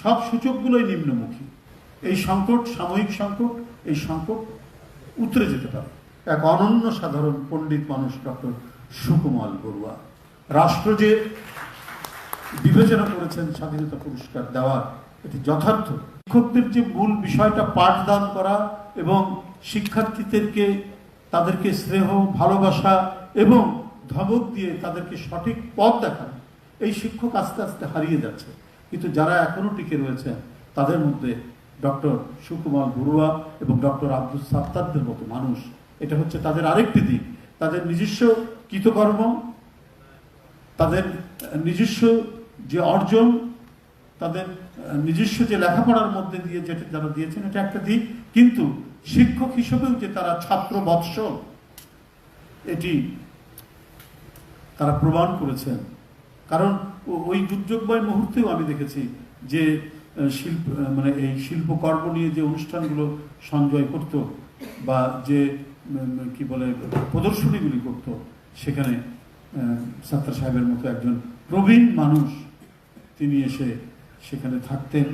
সব সূচকগুলোই নিম্নমুখী। এই সংকট সাময়িক সংকট, এই সংকট উতরে যেতে পারে। এক অনন্য সাধারণ পণ্ডিত মানুষ ডক্টর সুকুমার বড়ুয়া রাষ্ট্র যে বিবেচনা করেছেন স্বাধীনতা পুরস্কার দেওয়ার, এটি যথার্থ। শিক্ষকদের যে মূল বিষয়টা পাঠদান করা এবং শিক্ষার্থীদেরকে তাদেরকে স্নেহ ভালোবাসা এবং ধমক দিয়ে তাদেরকে সঠিক পথ দেখানো, এই শিক্ষক আস্তে আস্তে হারিয়ে যাচ্ছে। কিন্তু যারা এখনো টিকে রয়েছেন তাদের মধ্যে ডক্টর সুকুমার বড়ুয়া এবং ডক্টর আব্দুল সাত্তারদের মতো মানুষ। এটা হচ্ছে তাদের আরেকটি দিক, তাদের নিজস্ব কৃতকর্ম, তাদের নিজস্ব যে অর্জন, তাদের নিজস্ব যে লেখাপড়ার মধ্যে দিয়ে যেটা যারা দিয়েছেন, এটা একটা দিক। কিন্তু শিক্ষক হিসেবেও যে তারা ছাত্র বৎসল, এটি তারা প্রমাণ করেছেন। কারণ ওই দুর্যোগময় মুহূর্তেও আমি দেখেছি যে এই শিল্পকর্ম নিয়ে যে অনুষ্ঠানগুলো সঞ্জয় করত বা যে কি বলে প্রদর্শনীগুলি করত, সেখানে সাত্তার সাহেবের মতো একজন প্রবীণ মানুষ তিনি এসে সেখানে থাকতেন।